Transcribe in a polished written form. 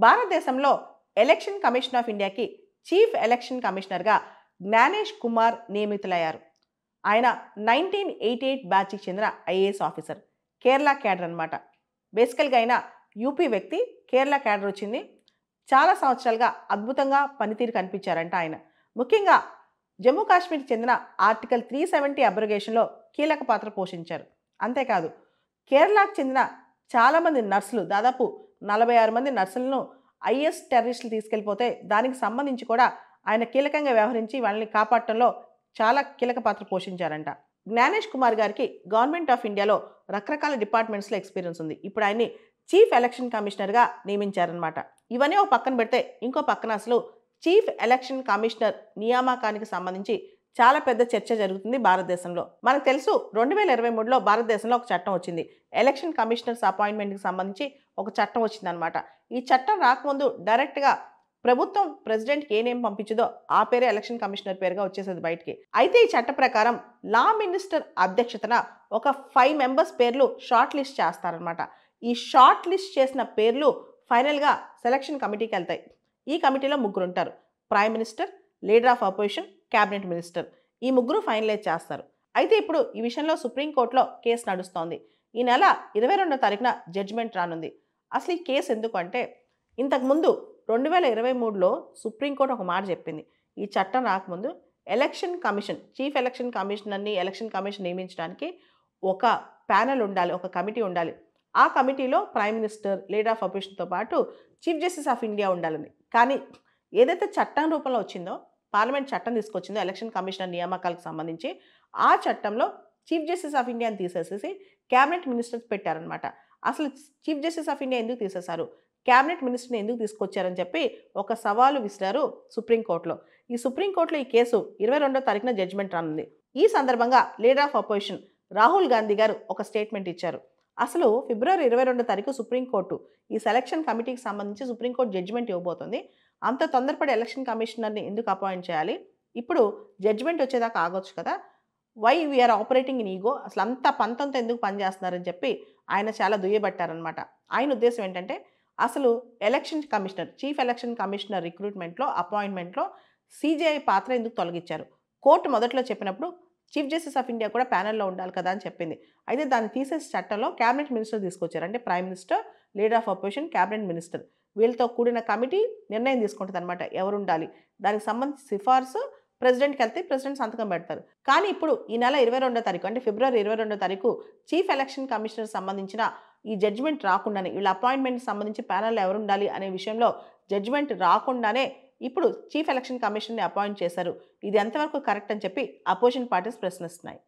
భారతదేశంలో election commission of ఇండియాకి chief election కమిషనర్గా జ్ఞానేష్ కుమార్ నియమితులయ్యారు. ఆయన 1988 బ్యాచ్కి చెందిన ఐఏఎస్ ఆఫీసర్, కేరళ క్యాడర్ అనమాట. బేసికల్గా ఆయన యూపీ వ్యక్తి, కేరళ క్యాడర్ వచ్చింది. చాలా సంవత్సరాలుగా అద్భుతంగా పనితీరు కనిపించారంట ఆయన. ముఖ్యంగా జమ్మూ కాశ్మీర్కి చెందిన ఆర్టికల్ 370 అబ్రగేషన్లో కీలక పాత్ర పోషించారు. అంతేకాదు కేరళకు చెందిన చాలామంది నర్సులు, దాదాపు 46 మంది నర్సులను ఐఎస్ టెర్రరిస్టులు తీసుకెళ్ళిపోతే దానికి సంబంధించి కూడా ఆయన కీలకంగా వ్యవహరించి వాళ్ళని కాపాడటంలో చాలా కీలక పాత్ర పోషించారంట. జ్ఞానేష్ కుమార్ గారికి గవర్నమెంట్ ఆఫ్ ఇండియాలో రకరకాల డిపార్ట్మెంట్స్లో ఎక్స్పీరియన్స్ ఉంది. ఇప్పుడు ఆయన్ని చీఫ్ ఎలక్షన్ కమిషనర్గా నియమించారనమాట. ఇవన్నీ ఒక పక్కన పెడితే ఇంకో పక్కన అసలు చీఫ్ ఎలక్షన్ కమిషనర్ నియామకానికి సంబంధించి చాలా పెద్ద చర్చ జరుగుతుంది భారతదేశంలో. మనకు తెలుసు 2023లో భారతదేశంలో ఒక చట్టం వచ్చింది. ఎలక్షన్ కమిషనర్స్ అపాయింట్మెంట్కి సంబంధించి ఒక చట్టం వచ్చిందనమాట. ఈ చట్టం రాకముందు డైరెక్ట్గా ప్రభుత్వం ప్రెసిడెంట్కి ఏ నేమ్ పంపించదో ఆ పేరే ఎలక్షన్ కమిషనర్ పేరుగా వచ్చేసేది బయటికి. అయితే ఈ చట్ట ప్రకారం లా మినిస్టర్ అధ్యక్షతన ఒక 5 మెంబర్స్ పేర్లు షార్ట్ లిస్ట్ చేస్తారనమాట. ఈ షార్ట్ లిస్ట్ చేసిన పేర్లు ఫైనల్గా సెలక్షన్ కమిటీకి వెళ్తాయి. ఈ కమిటీలో 3 ఉంటారు. Prime minister, leader of opposition, cabinet minister. ఈ 3 ఫైనలైజ్ చేస్తారు. అయితే ఇప్పుడు ఈ విషయంలో సుప్రీంకోర్టులో కేసు నడుస్తోంది. ఈ నెల 22వ తారీఖున జడ్జిమెంట్ రానుంది. అసలు ఈ కేసు ఎందుకు అంటే, ఇంతకుముందు 2023లో సుప్రీంకోర్టు ఒక మాట చెప్పింది. ఈ చట్టం రాకముందు ఎలక్షన్ కమిషన్, చీఫ్ ఎలక్షన్ కమిషనర్ని ఎలక్షన్ కమిషన్ నియమించడానికి ఒక ప్యానెల్ ఉండాలి, ఒక కమిటీ ఉండాలి. ఆ కమిటీలో ప్రైమ్ మినిస్టర్, లీడర్ ఆఫ్ అపోజిషన్తో పాటు చీఫ్ జస్టిస్ ఆఫ్ ఇండియా ఉండాలని. కానీ ఏదైతే చట్టం రూపంలో వచ్చిందో, పార్లమెంట్ చట్టం తీసుకొచ్చిందో ఎలక్షన్ కమిషనర్ నియామకాలకు సంబంధించి, ఆ చట్టంలో చీఫ్ జస్టిస్ ఆఫ్ ఇండియాని తీసేసేసి క్యాబినెట్ మినిస్టర్స్ పెట్టారనమాట. అసలు చీఫ్ జస్టిస్ ఆఫ్ ఇండియా ఎందుకు తీసేశారు, క్యాబినెట్ మినిస్టర్ని ఎందుకు తీసుకొచ్చారని చెప్పి ఒక సవాలు విసిరారు సుప్రీంకోర్టులో. ఈ సుప్రీంకోర్టులో ఈ కేసు 22వ తారీఖున జడ్జిమెంట్ రానుంది. ఈ సందర్భంగా leader of opposition Rahul Gandhi గారు ఒక స్టేట్మెంట్ ఇచ్చారు. అసలు ఫిబ్రవరి 22వ తారీఖు సుప్రీంకోర్టు ఈ సెలక్షన్ కమిటీకి సంబంధించి సుప్రీంకోర్టు జడ్జిమెంట్ ఇవ్వబోతుంది. అంత తొందరపడి ఎలక్షన్ కమిషనర్ని ఎందుకు అపాయింట్ చేయాలి, ఇప్పుడు జడ్జిమెంట్ వచ్చేదాకా ఆగొచ్చు కదా, why we are operating in ego, అసలు అంత పంతంతో ఎందుకు పనిచేస్తున్నారని చెప్పి ఆయన చాలా దుయ్యబట్టారనమాట. ఆయన ఉద్దేశం ఏంటంటే, అసలు election commissioner, chief election commissioner రిక్రూట్మెంట్లో, అపాయింట్మెంట్లో సిజేఐ పాత్ర ఎందుకు తొలగించారు. కోర్టు మొదట్లో చెప్పినప్పుడు చీఫ్ జస్టిస్ ఆఫ్ ఇండియా కూడా ప్యానెల్లో ఉండాలి కదా అని చెప్పింది. అయితే దాన్ని తీసేసి చట్టంలో క్యాబినెట్ మినిస్టర్ తీసుకొచ్చారు. అంటే prime minister, leader of opposition, cabinet minister వీళ్ళతో కూడిన కమిటీ నిర్ణయం తీసుకుంటుంది అనమాట ఎవరు ఉండాలి. దానికి సంబంధించి సిఫార్సు ప్రెసిడెంట్కి వెళ్తే ప్రెసిడెంట్ సంతకం పెడతారు. కానీ ఇప్పుడు ఈ నెల 22వ తారీఖు అంటే ఫిబ్రవరి 22వ తారీఖు చీఫ్ ఎలక్షన్ కమిషనర్ సంబంధించిన ఈ జడ్జిమెంట్ రాకుండానే, వీళ్ళ అపాయింట్మెంట్కి సంబంధించి ప్యానెల్లో ఎవరు ఉండాలి అనే విషయంలో జడ్జిమెంట్ రాకుండానే ఇప్పుడు చీఫ్ ఎలక్షన్ కమిషన్ని అపాయింట్ చేశారు. ఇది ఎంతవరకు కరెక్ట్ అని చెప్పి అపోజిషన్ పార్టీస్ ప్రశ్నిస్తున్నాయి.